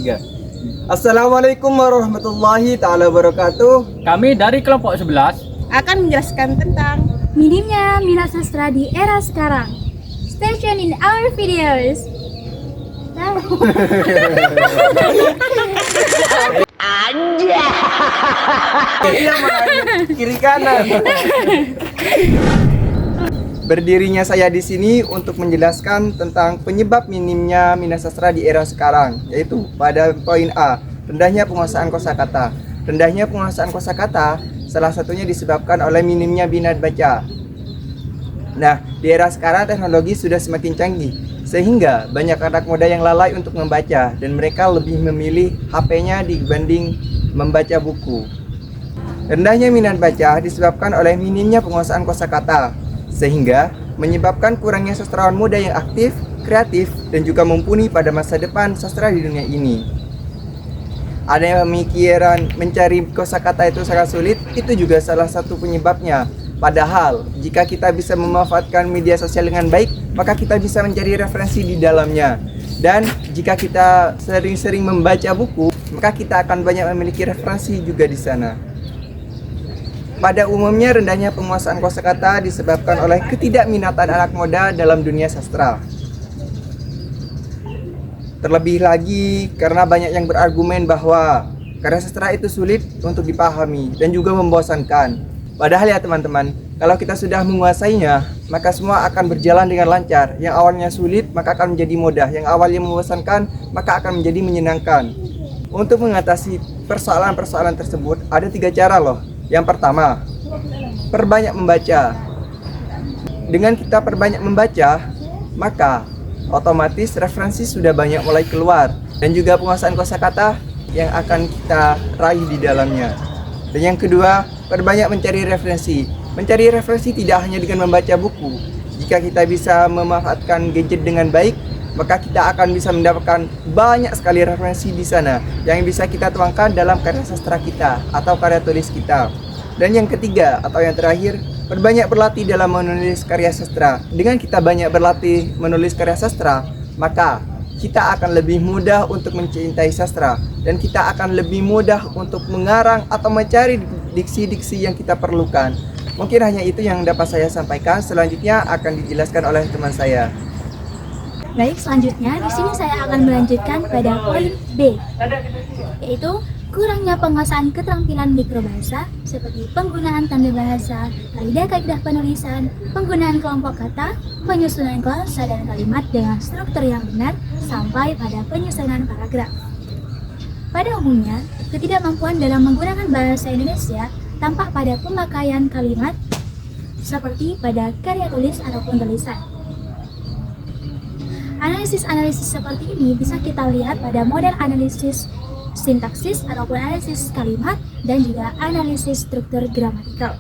3. Assalamualaikum warahmatullahi ta'ala wabarakatuh. Kami dari kelompok 11 akan menjelaskan tentang minimnya minat sastra di era sekarang. Station in our videos. Iya, kiri kanan. Berdirinya saya di sini untuk menjelaskan tentang penyebab minimnya minat sastra di era sekarang, yaitu pada poin A, rendahnya penguasaan kosakata. Rendahnya penguasaan kosakata salah satunya disebabkan oleh minimnya minat baca. Nah, di era sekarang teknologi sudah semakin canggih, sehingga banyak anak muda yang lalai untuk membaca dan mereka lebih memilih HP-nya dibanding membaca buku. Rendahnya minat baca disebabkan oleh minimnya penguasaan kosakata, sehingga menyebabkan kurangnya sastrawan muda yang aktif, kreatif, dan juga mumpuni pada masa depan sastra di dunia ini. Ada yang pemikiran mencari kosakata itu sangat sulit, itu juga salah satu penyebabnya. Padahal, jika kita bisa memanfaatkan media sosial dengan baik, maka kita bisa mencari referensi di dalamnya. Dan jika kita sering-sering membaca buku, maka kita akan banyak memiliki referensi juga di sana. Pada umumnya, rendahnya penguasaan kosakata disebabkan oleh ketidakminatan anak muda dalam dunia sastra. Terlebih lagi karena banyak yang berargumen bahwa karya sastra itu sulit untuk dipahami dan juga membosankan. Padahal ya teman-teman, kalau kita sudah menguasainya, maka semua akan berjalan dengan lancar. Yang awalnya sulit, maka akan menjadi mudah. Yang awalnya membosankan, maka akan menjadi menyenangkan. Untuk mengatasi persoalan-persoalan tersebut, ada 3 cara loh. Yang pertama, perbanyak membaca. Dengan kita perbanyak membaca, maka otomatis referensi sudah banyak mulai keluar dan juga penguasaan kosakata yang akan kita raih di dalamnya. Dan yang kedua, perbanyak mencari referensi. Mencari referensi tidak hanya dengan membaca buku. Jika kita bisa memanfaatkan gadget dengan baik, maka kita akan bisa mendapatkan banyak sekali referensi di sana yang bisa kita tuangkan dalam karya sastra kita atau karya tulis kita. Dan yang ketiga atau yang terakhir, perbanyak berlatih dalam menulis karya sastra. Dengan kita banyak berlatih menulis karya sastra, maka kita akan lebih mudah untuk mencintai sastra dan kita akan lebih mudah untuk mengarang atau mencari diksi-diksi yang kita perlukan. Mungkin hanya itu yang dapat saya sampaikan. Selanjutnya akan dijelaskan oleh teman saya. Baik, selanjutnya di sini saya akan melanjutkan pada poin B, yaitu kurangnya penguasaan keterampilan mikrobahasa seperti penggunaan tanda bahasa, kaidah-kaidah penulisan, penggunaan kelompok kata, penyusunan klausa dan kalimat dengan struktur yang benar, sampai pada penyusunan paragraf. Pada umumnya, ketidakmampuan dalam menggunakan bahasa Indonesia tampak pada pemakaian kalimat seperti pada karya tulis ataupun tulisan. Analisis-analisis seperti ini bisa kita lihat pada model analisis sintaksis ataupun analisis kalimat dan juga analisis struktur gramatikal.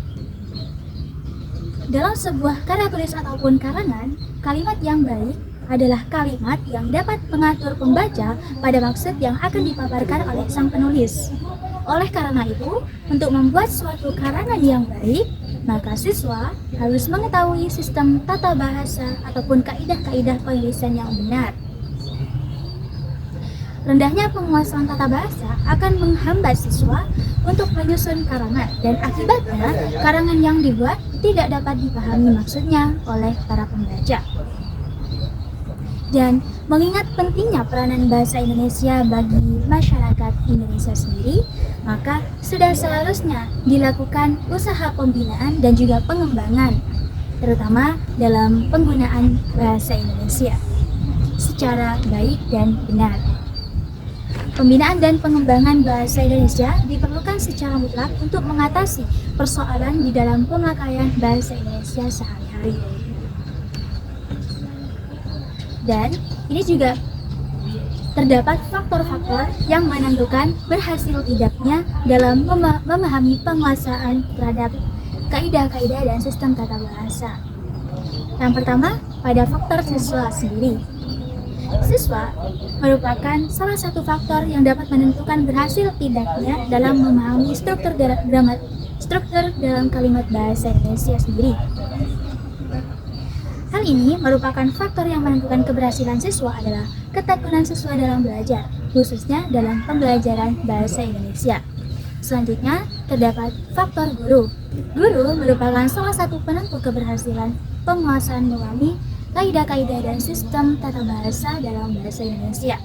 Dalam sebuah karya tulis ataupun karangan, kalimat yang baik adalah kalimat yang dapat mengatur pembaca pada maksud yang akan dipaparkan oleh sang penulis. Oleh karena itu, untuk membuat suatu karangan yang baik, maka siswa harus mengetahui sistem tata bahasa ataupun kaidah-kaidah penulisan yang benar. Rendahnya penguasaan tata bahasa akan menghambat siswa untuk menyusun karangan dan akibatnya karangan yang dibuat tidak dapat dipahami maksudnya oleh para pembaca. Dan mengingat pentingnya peranan bahasa Indonesia bagi masyarakat Indonesia sendiri, maka sudah seharusnya dilakukan usaha pembinaan dan juga pengembangan, terutama dalam penggunaan bahasa Indonesia secara baik dan benar. Pembinaan dan pengembangan bahasa Indonesia diperlukan secara mutlak untuk mengatasi persoalan di dalam pemakaian bahasa Indonesia sehari-hari. Dan ini juga terdapat faktor-faktor yang menentukan berhasil tidaknya dalam memahami penguasaan terhadap kaidah-kaidah dan sistem tata bahasa. Yang pertama, pada faktor siswa sendiri. Siswa merupakan salah satu faktor yang dapat menentukan berhasil tidaknya dalam memahami struktur dalam kalimat bahasa Indonesia sendiri. Hal ini merupakan faktor yang menentukan keberhasilan siswa adalah ketekunan siswa dalam belajar, khususnya dalam pembelajaran bahasa Indonesia. Selanjutnya, terdapat faktor guru. Guru merupakan salah satu penentu keberhasilan penguasaan memahami kaidah-kaidah dan sistem tata bahasa dalam bahasa Indonesia,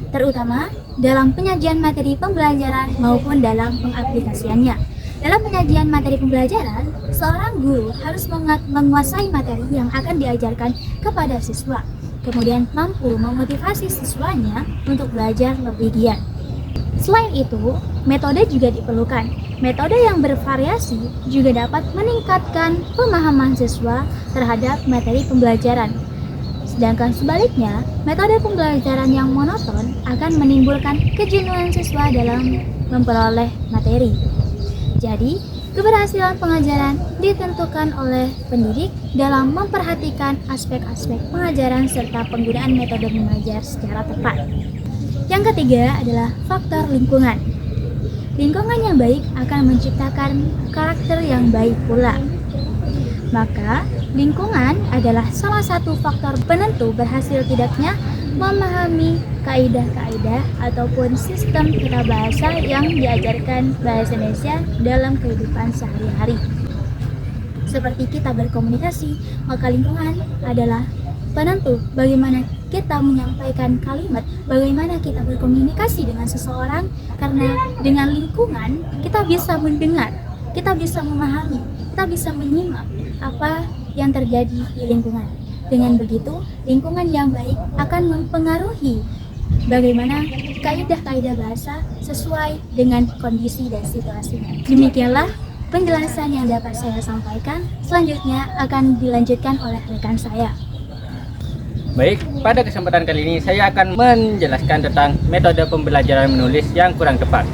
terutama dalam penyajian materi pembelajaran maupun dalam pengaplikasiannya. Dalam penyajian materi pembelajaran, seorang guru harus menguasai materi yang akan diajarkan kepada siswa, kemudian mampu memotivasi siswanya untuk belajar lebih giat. Selain itu, metode juga diperlukan. Metode yang bervariasi juga dapat meningkatkan pemahaman siswa terhadap materi pembelajaran. Sedangkan sebaliknya, metode pembelajaran yang monoton akan menimbulkan kejenuhan siswa dalam memperoleh materi. Jadi, keberhasilan pengajaran ditentukan oleh pendidik dalam memperhatikan aspek-aspek pengajaran serta penggunaan metode mengajar secara tepat. Yang ketiga adalah faktor lingkungan. Lingkungan yang baik akan menciptakan karakter yang baik pula. Maka, lingkungan adalah salah satu faktor penentu berhasil tidaknya memahami kaidah-kaidah ataupun sistem tata bahasa yang diajarkan bahasa Indonesia dalam kehidupan sehari-hari. Seperti kita berkomunikasi, maka lingkungan adalah penentu bagaimana kita menyampaikan kalimat, bagaimana kita berkomunikasi dengan seseorang, karena dengan lingkungan kita bisa mendengar, kita bisa memahami, kita bisa menyimak apa yang terjadi di lingkungan. Dengan begitu, lingkungan yang baik akan mempengaruhi bagaimana kaidah-kaidah bahasa sesuai dengan kondisi dan situasinya. Demikianlah penjelasan yang dapat saya sampaikan. Selanjutnya akan dilanjutkan oleh rekan saya. Baik, pada kesempatan kali ini saya akan menjelaskan tentang metode pembelajaran menulis yang kurang tepat.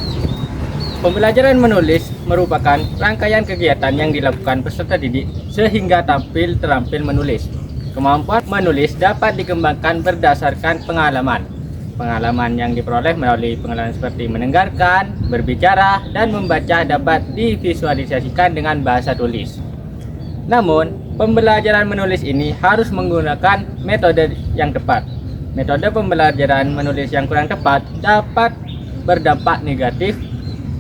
Pembelajaran menulis merupakan rangkaian kegiatan yang dilakukan peserta didik sehingga terampil menulis. Kemampuan menulis dapat dikembangkan berdasarkan pengalaman. Pengalaman yang diperoleh melalui pengalaman seperti mendengarkan, berbicara, dan membaca dapat divisualisasikan dengan bahasa tulis. Namun, pembelajaran menulis ini harus menggunakan metode yang tepat. Metode pembelajaran menulis yang kurang tepat dapat berdampak negatif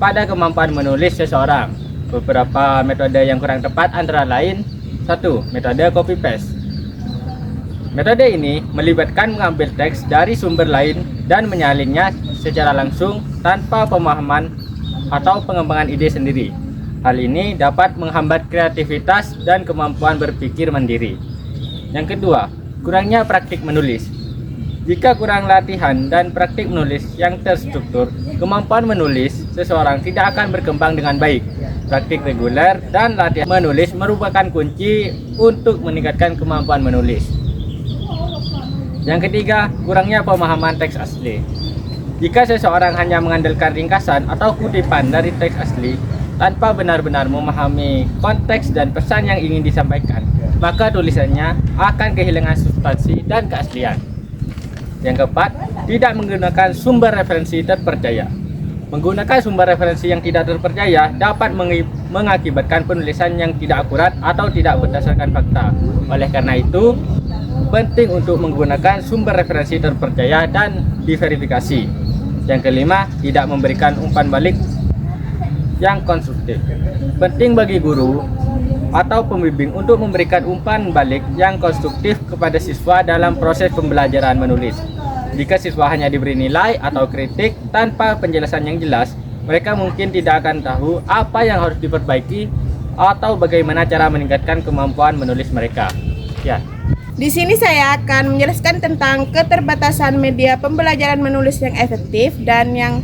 pada kemampuan menulis seseorang. Beberapa metode yang kurang tepat antara lain: 1. Metode copy paste. Metode ini melibatkan mengambil teks dari sumber lain dan menyalinnya secara langsung tanpa pemahaman atau pengembangan ide sendiri. Hal ini dapat menghambat kreativitas dan kemampuan berpikir mandiri. Yang kedua, kurangnya praktik menulis. Jika kurang latihan dan praktik menulis yang terstruktur, kemampuan menulis seseorang tidak akan berkembang dengan baik. Praktik reguler dan latihan menulis merupakan kunci untuk meningkatkan kemampuan menulis. Yang ketiga, kurangnya pemahaman teks asli. Jika seseorang hanya mengandalkan ringkasan atau kutipan dari teks asli tanpa benar-benar memahami konteks dan pesan yang ingin disampaikan, maka tulisannya akan kehilangan substansi dan keaslian. Yang keempat, tidak menggunakan sumber referensi terpercaya. Menggunakan sumber referensi yang tidak terpercaya dapat mengakibatkan penulisan yang tidak akurat atau tidak berdasarkan fakta. Oleh karena itu, penting untuk menggunakan sumber referensi terpercaya dan diverifikasi. Yang kelima, tidak memberikan umpan balik yang konstruktif. Penting bagi guru atau pembimbing untuk memberikan umpan balik yang konstruktif kepada siswa dalam proses pembelajaran menulis. Jika siswa hanya diberi nilai atau kritik tanpa penjelasan yang jelas, mereka mungkin tidak akan tahu apa yang harus diperbaiki atau bagaimana cara meningkatkan kemampuan menulis mereka. Ya. Di sini saya akan menjelaskan tentang keterbatasan media pembelajaran menulis yang efektif dan yang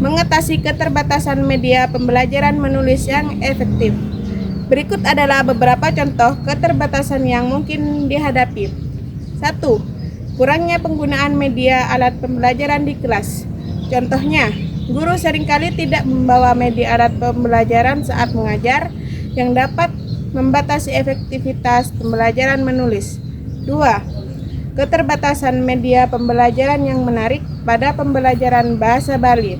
mengatasi keterbatasan media pembelajaran menulis yang efektif. Berikut adalah beberapa contoh keterbatasan yang mungkin dihadapi. 1. Kurangnya penggunaan media alat pembelajaran di kelas. Contohnya, guru seringkali tidak membawa media alat pembelajaran saat mengajar yang dapat membatasi efektivitas pembelajaran menulis. 2. Keterbatasan media pembelajaran yang menarik pada pembelajaran bahasa Bali.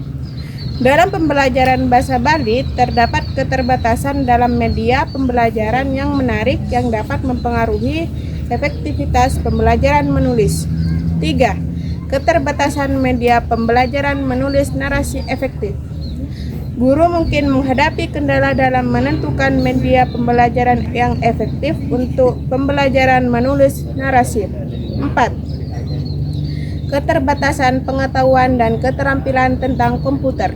Dalam pembelajaran bahasa Bali, terdapat keterbatasan dalam media pembelajaran yang menarik yang dapat mempengaruhi efektivitas pembelajaran menulis. 3. Keterbatasan media pembelajaran menulis narasi efektif. Guru mungkin menghadapi kendala dalam menentukan media pembelajaran yang efektif untuk pembelajaran menulis narasi. 4. Keterbatasan pengetahuan dan keterampilan tentang komputer.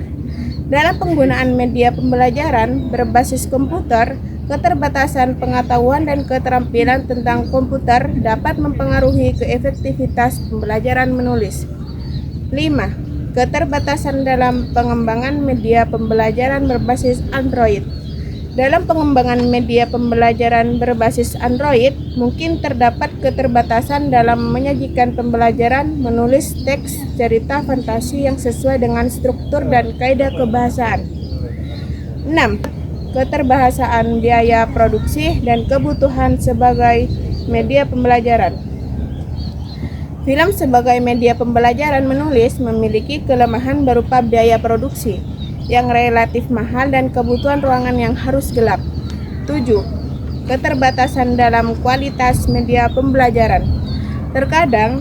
Dalam penggunaan media pembelajaran berbasis komputer, keterbatasan pengetahuan dan keterampilan tentang komputer dapat mempengaruhi keefektivitas pembelajaran menulis. 5. Keterbatasan dalam pengembangan media pembelajaran berbasis Android. Dalam pengembangan media pembelajaran berbasis Android, mungkin terdapat keterbatasan dalam menyajikan pembelajaran menulis teks cerita fantasi yang sesuai dengan struktur dan kaidah kebahasaan. 6. Keterbahasaan biaya produksi dan kebutuhan sebagai media pembelajaran. Film sebagai media pembelajaran menulis memiliki kelemahan berupa biaya produksi yang relatif mahal dan kebutuhan ruangan yang harus gelap. 7. Keterbatasan dalam kualitas media pembelajaran. Terkadang,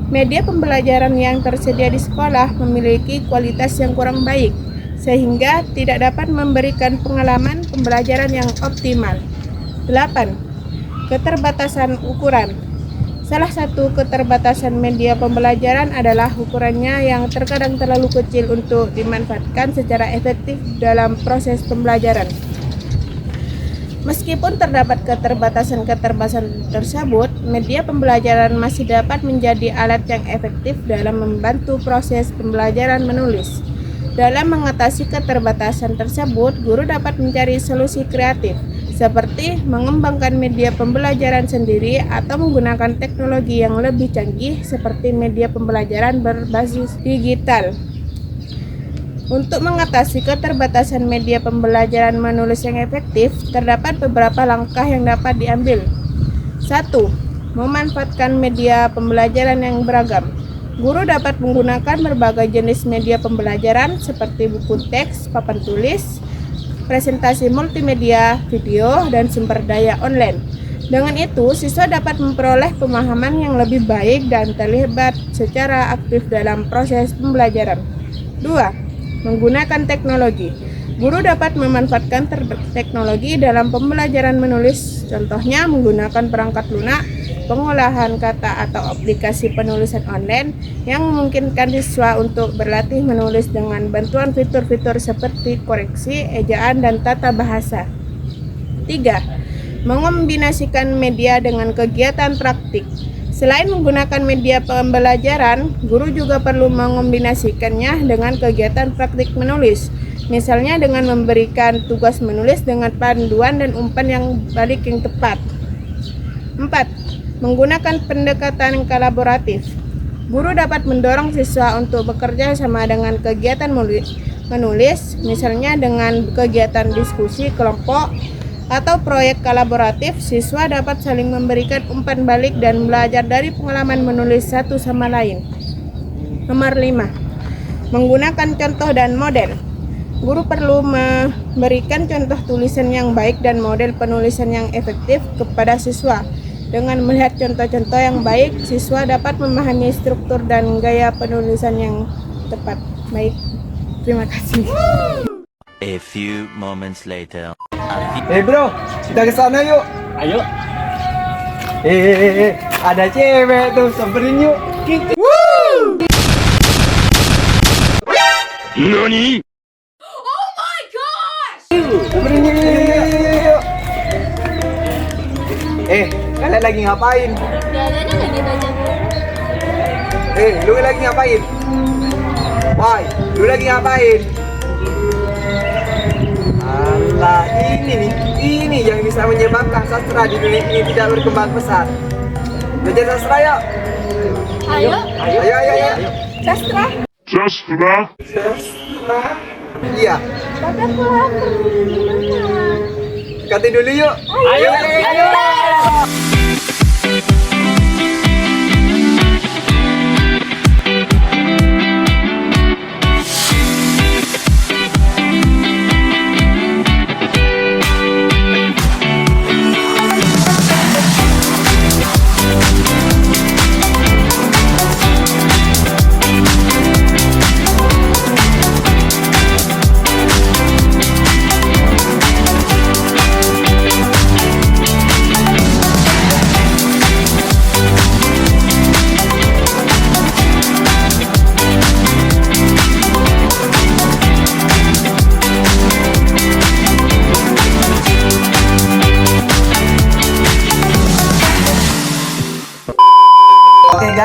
media pembelajaran yang tersedia di sekolah memiliki kualitas yang kurang baik, sehingga tidak dapat memberikan pengalaman pembelajaran yang optimal. 8. Keterbatasan ukuran. Salah satu keterbatasan media pembelajaran adalah ukurannya yang terkadang terlalu kecil untuk dimanfaatkan secara efektif dalam proses pembelajaran. Meskipun terdapat keterbatasan tersebut, media pembelajaran masih dapat menjadi alat yang efektif dalam membantu proses pembelajaran menulis. Dalam mengatasi keterbatasan tersebut, guru dapat mencari solusi kreatif, seperti mengembangkan media pembelajaran sendiri atau menggunakan teknologi yang lebih canggih seperti media pembelajaran berbasis digital. Untuk mengatasi keterbatasan media pembelajaran menulis yang efektif, terdapat beberapa langkah yang dapat diambil. 1. Memanfaatkan media pembelajaran yang beragam. Guru dapat menggunakan berbagai jenis media pembelajaran seperti buku teks, papan tulis, presentasi multimedia, video, dan sumber daya online. Dengan itu, siswa dapat memperoleh pemahaman yang lebih baik dan terlibat secara aktif dalam proses pembelajaran. 2. Menggunakan teknologi. Guru dapat memanfaatkan teknologi dalam pembelajaran menulis, contohnya menggunakan perangkat lunak, pengolahan kata atau aplikasi penulisan online yang memungkinkan siswa untuk berlatih menulis dengan bantuan fitur-fitur seperti koreksi, ejaan, dan tata bahasa. 3. Mengombinasikan media dengan kegiatan praktik. Selain menggunakan media pembelajaran, guru juga perlu mengombinasikannya dengan kegiatan praktik menulis. Misalnya dengan memberikan tugas menulis dengan panduan dan umpan yang balik yang tepat. 4. Menggunakan pendekatan kolaboratif. Guru dapat mendorong siswa untuk bekerja sama dengan kegiatan menulis, misalnya dengan kegiatan diskusi kelompok atau proyek kolaboratif. Siswa dapat saling memberikan umpan balik dan belajar dari pengalaman menulis satu sama lain. Nomor 5. Menggunakan contoh dan model. Guru perlu memberikan contoh tulisan yang baik dan model penulisan yang efektif kepada siswa. Dengan melihat contoh-contoh yang baik, siswa dapat memahami struktur dan gaya penulisan yang tepat. Baik, terima kasih. A few moments later. Bro, kita ke sana yuk. Ayo. Ada cewek tuh, samperin yuk. Kita. NANI? Samperin yuk. Kalian lagi ngapain? Jalannya lagi banyak. Lu lagi ngapain? Woi, lu lagi ngapain? Allah, ini yang bisa menyebabkan sastra di dunia ini tidak berkembang pesat. Belajar sastra yuk. Ayo. Ayo. Sastra. Iya. Bapak pulang gimana? Kati dulu yuk. Ayo.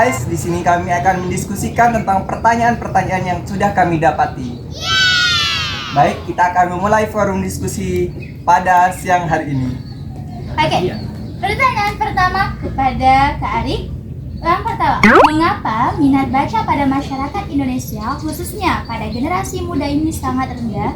guys, di sini kami akan mendiskusikan tentang pertanyaan-pertanyaan yang sudah kami dapati. Baik, kita akan memulai forum diskusi pada siang hari ini. Oke, pertanyaan pertama kepada Kak Arik. Yang pertama, mengapa minat baca pada masyarakat Indonesia, khususnya pada generasi muda ini sangat rendah?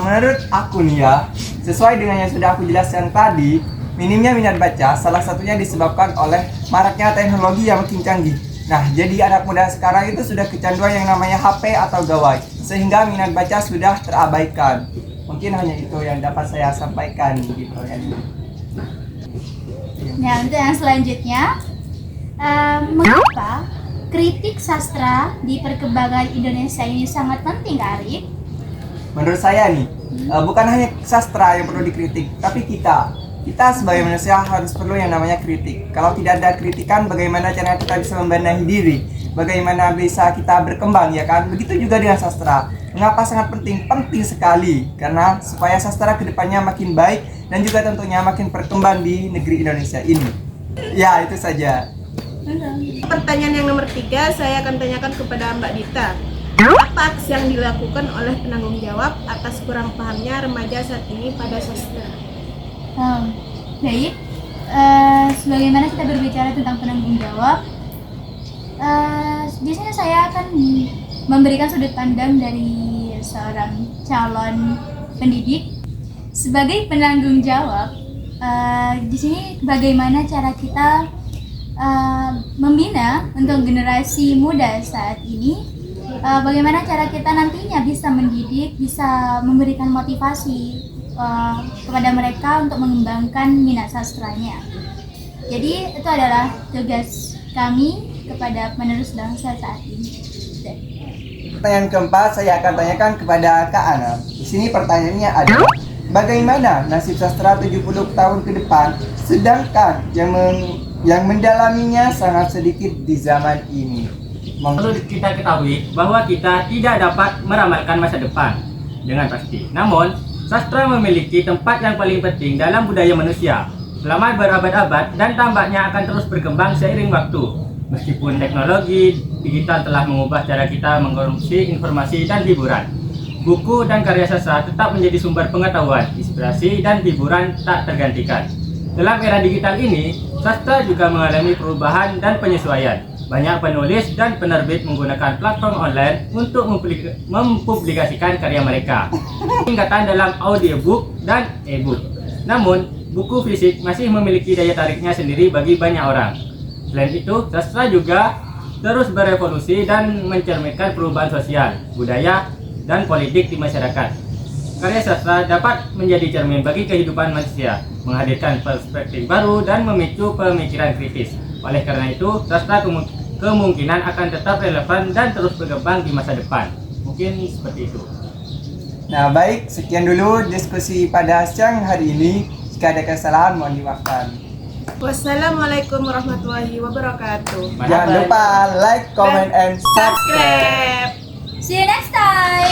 Menurut aku nih ya, sesuai dengan yang sudah aku jelaskan tadi, minimnya minat baca salah satunya disebabkan oleh maraknya teknologi yang makin canggih. Nah, jadi anak muda sekarang itu sudah kecanduan yang namanya HP atau gawai, sehingga minat baca sudah terabaikan. Mungkin hanya itu yang dapat saya sampaikan gitu ya. Nah, untuk yang selanjutnya, mengapa kritik sastra di perkembangan Indonesia ini sangat penting, Kak Arik? Menurut saya nih, bukan hanya sastra yang perlu dikritik, tapi kita sebagai manusia harus perlu yang namanya kritik. Kalau tidak ada kritikan, bagaimana cara kita bisa membenahi diri? Bagaimana bisa kita berkembang, ya kan? Begitu juga dengan sastra. Mengapa sangat penting? Penting sekali, karena supaya sastra kedepannya makin baik dan juga tentunya makin berkembang di negeri Indonesia ini. Ya, itu saja. Pertanyaan yang nomor 3 saya akan tanyakan kepada Mbak Dita. Apa aksi yang dilakukan oleh penanggung jawab atas kurang pahamnya remaja saat ini pada sastra? Baik, sebagaimana kita berbicara tentang penanggung jawab, biasanya saya akan memberikan sudut pandang dari seorang calon pendidik sebagai penanggung jawab. Di sini bagaimana cara kita membina untuk generasi muda saat ini, bagaimana cara kita nantinya bisa mendidik, bisa memberikan motivasi kepada mereka untuk mengembangkan minat sastranya. Jadi itu adalah tugas kami kepada penerus bangsa saat ini. Pertanyaan keempat saya akan tanyakan kepada Kak Ana. Di sini pertanyaannya adalah, bagaimana nasib sastra 70 tahun ke depan, sedangkan yang mendalaminya sangat sedikit di zaman ini? Perlu kita ketahui bahwa kita tidak dapat meramalkan masa depan dengan pasti. Namun, sastra memiliki tempat yang paling penting dalam budaya manusia selama berabad-abad dan tampaknya akan terus berkembang seiring waktu. Meskipun teknologi digital telah mengubah cara kita mengkonsumsi informasi dan hiburan, buku dan karya sastra tetap menjadi sumber pengetahuan, inspirasi, dan hiburan tak tergantikan. Dalam era digital ini, sastra juga mengalami perubahan dan penyesuaian. Banyak penulis dan penerbit menggunakan platform online untuk mempublikasikan karya mereka, peningkatan dalam audiobook dan e-book. Namun, buku fisik masih memiliki daya tariknya sendiri bagi banyak orang. Selain itu, sastra juga terus berevolusi dan mencerminkan perubahan sosial, budaya, dan politik di masyarakat. Karya sastra dapat menjadi cermin bagi kehidupan manusia, menghadirkan perspektif baru dan memicu pemikiran kritis. Oleh karena itu, sastra kemungkinan akan tetap relevan dan terus berkembang di masa depan. Mungkin seperti itu. Nah, baik, sekian dulu diskusi pada siang hari ini. Jika ada kesalahan, mohon dimaafkan. Wassalamualaikum warahmatullahi wabarakatuh. Jangan lupa like, comment, and subscribe. See you next time!